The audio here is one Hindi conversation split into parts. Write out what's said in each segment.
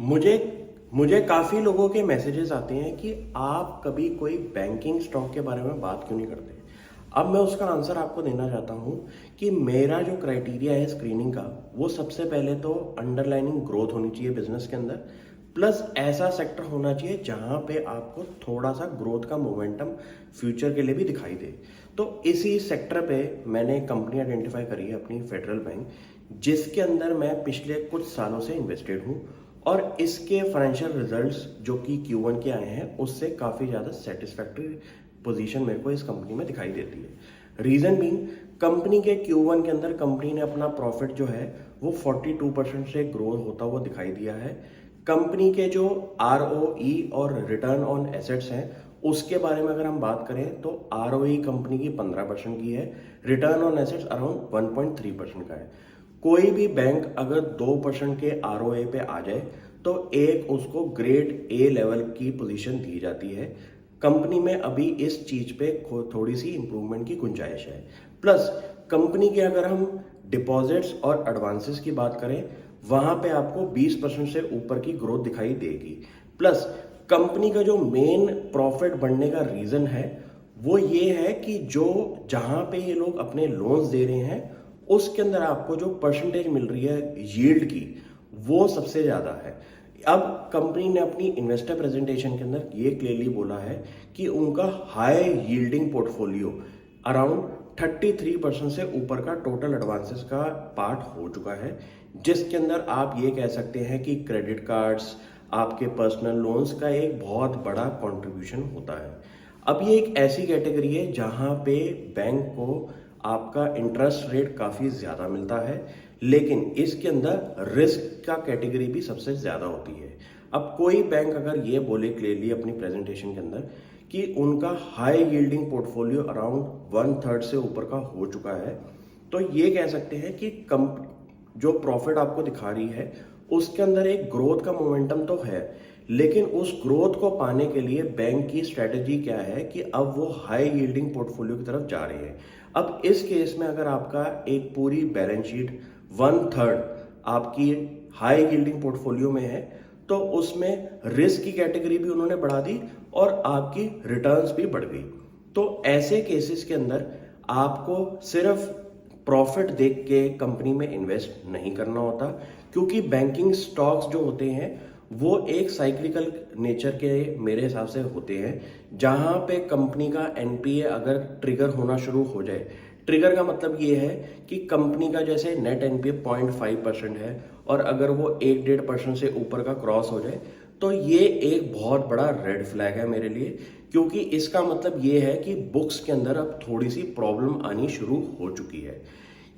मुझे मुझे काफ़ी लोगों के मैसेजेस आते हैं कि आप कभी कोई बैंकिंग स्टॉक के बारे में बात क्यों नहीं करते। अब मैं उसका आंसर आपको देना चाहता हूँ कि मेरा जो क्राइटेरिया है स्क्रीनिंग का, वो सबसे पहले तो अंडरलाइनिंग ग्रोथ होनी चाहिए बिजनेस के अंदर, प्लस ऐसा सेक्टर होना चाहिए जहाँ पे आपको थोड़ा सा ग्रोथ का मोमेंटम फ्यूचर के लिए भी दिखाई दे। तो इसी सेक्टर पे मैंने एक कंपनी आइडेंटिफाई करी है अपनी, फेडरल बैंक, जिसके अंदर मैं पिछले कुछ सालों से इन्वेस्टेड हूँ और इसके फाइनेंशियल रिजल्ट्स जो कि Q1 के आए हैं उससे काफ़ी ज़्यादा सेटिस्फैक्ट्री पोजीशन मेरे को इस कंपनी में दिखाई देती है। रीज़न बीइंग, कंपनी के Q1 के अंदर कंपनी ने अपना प्रॉफिट जो है वो 42% से ग्रो होता हुआ दिखाई दिया है। कंपनी के जो ROE और रिटर्न ऑन एसेट्स हैं उसके बारे में अगर हम बात करें तो ROE कंपनी की 15% की है, रिटर्न ऑन एसेट्स अराउंड 1.3% का है। कोई भी बैंक अगर 2% के ROA पे आ जाए तो एक उसको ग्रेड A लेवल की पोजीशन दी जाती है। कंपनी में अभी इस चीज पे थोड़ी सी इंप्रूवमेंट की गुंजाइश है। प्लस कंपनी के अगर हम डिपॉजिट्स और एडवांसेस की बात करें, वहां पे आपको 20% से ऊपर की ग्रोथ दिखाई देगी। प्लस कंपनी का जो मेन प्रॉफिट बढ़ने का रीजन है वो ये है कि जो जहां पे ये लोग अपने लोन्स दे रहे हैं उसके अंदर आपको जो परसेंटेज मिल रही है यील्ड की, वो सबसे ज्यादा है। अब कंपनी ने अपनी इन्वेस्टर प्रेजेंटेशन के अंदर ये क्लियरली बोला है कि उनका हाई यील्डिंग पोर्टफोलियो अराउंड 33% से ऊपर का टोटल एडवांसेस का पार्ट हो चुका है, जिसके अंदर आप ये कह सकते हैं कि क्रेडिट कार्ड्स, आपके पर्सनल लोन्स का एक बहुत बड़ा कंट्रीब्यूशन होता है। अब ये एक ऐसी कैटेगरी है जहां पे बैंक को आपका इंटरेस्ट रेट काफ़ी ज़्यादा मिलता है, लेकिन इसके अंदर रिस्क का कैटेगरी भी सबसे ज़्यादा होती है। अब कोई बैंक अगर ये बोले क्लियरली अपनी प्रेजेंटेशन के अंदर कि उनका हाई यील्डिंग पोर्टफोलियो अराउंड 1/3 से ऊपर का हो चुका है, तो ये कह सकते हैं कि जो प्रॉफिट आपको दिखा रही है उसके अंदर एक ग्रोथ का मोमेंटम तो है, लेकिन उस ग्रोथ को पाने के लिए बैंक की स्ट्रेटेजी क्या है कि अब वो हाई यील्डिंग पोर्टफोलियो की तरफ जा रहे हैं। अब इस केस में अगर आपका एक पूरी बैलेंस शीट 1/3 आपकी हाई यील्डिंग पोर्टफोलियो में है तो उसमें रिस्क की कैटेगरी भी उन्होंने बढ़ा दी और आपकी रिटर्न्स भी बढ़ गई। तो ऐसे केसेस के अंदर आपको सिर्फ प्रॉफिट देख के कंपनी में इन्वेस्ट नहीं करना होता, क्योंकि बैंकिंग स्टॉक्स जो होते हैं वो एक साइक्लिकल नेचर के मेरे हिसाब से होते हैं, जहां पे कंपनी का NPA अगर ट्रिगर होना शुरू हो जाए, ट्रिगर का मतलब ये है कि कंपनी का जैसे नेट NPA 0.5% है और अगर वो 1-1.5% से ऊपर का क्रॉस हो जाए तो ये एक बहुत बड़ा रेड फ्लैग है मेरे लिए, क्योंकि इसका मतलब ये है कि बुक्स के अंदर अब थोड़ी सी प्रॉब्लम आनी शुरू हो चुकी है।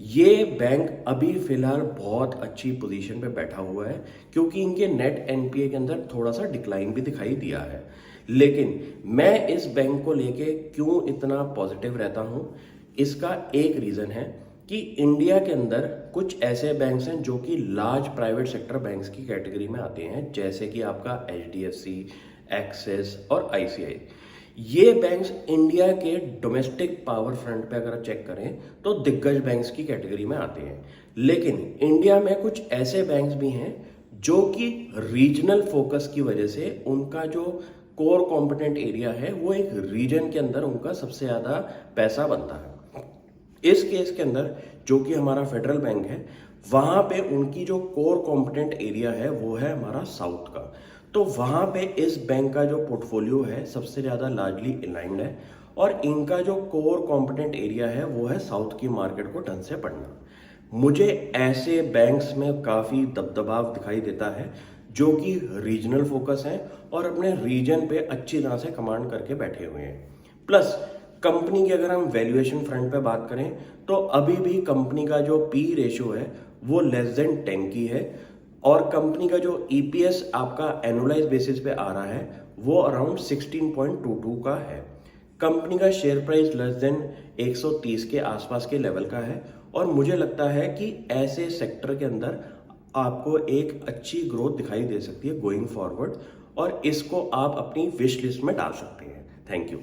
ये बैंक अभी फिलहाल बहुत अच्छी पोजीशन पे बैठा हुआ है क्योंकि इनके नेट NPA के अंदर थोड़ा सा डिक्लाइन भी दिखाई दिया है। लेकिन मैं इस बैंक को लेके क्यों इतना पॉजिटिव रहता हूं, इसका एक रीजन है कि इंडिया के अंदर कुछ ऐसे बैंक्स हैं जो कि लार्ज प्राइवेट सेक्टर बैंक्स की कैटेगरी में आते हैं, जैसे कि आपका HDFC, एक्सिस और ICICI। ये बैंक्स इंडिया के डोमेस्टिक पावर फ्रंट पे अगर चेक करें तो दिग्गज बैंक्स की कैटेगरी में आते हैं। लेकिन इंडिया में कुछ ऐसे बैंक्स भी हैं जो कि रीजनल फोकस की वजह से उनका जो कोर कॉम्पिटेंट एरिया है वो एक रीजन के अंदर उनका सबसे ज्यादा पैसा बनता है। इस केस के अंदर जो कि हमारा फेडरल बैंक है, वहां पे उनकी जो कोर कॉम्पिटेंट एरिया है वो है हमारा साउथ का। तो वहां पे इस बैंक का जो पोर्टफोलियो है सबसे ज्यादा लार्जली अलाइंड है और इनका जो कोर कॉम्पिटेंट एरिया है वो है साउथ की मार्केट को ढंग से पढ़ना। मुझे ऐसे बैंक्स में काफी दबदबाव दिखाई देता है जो कि रीजनल फोकस है और अपने रीजन पे अच्छी तरह से कमांड करके बैठे हुए हैं। प्लस कंपनी की अगर हम वैल्यूएशन फ्रंट पे बात करें तो अभी भी कंपनी का जो P रेशियो है वो <10 की है और कंपनी का जो EPS आपका एनुअलाइज बेसिस पे आ रहा है वो अराउंड 16.22 का है। कंपनी का शेयर प्राइस <130 के आसपास के लेवल का है और मुझे लगता है कि ऐसे सेक्टर के अंदर आपको एक अच्छी ग्रोथ दिखाई दे सकती है गोइंग फॉरवर्ड, और इसको आप अपनी विश लिस्ट में डाल सकते हैं। Thank you.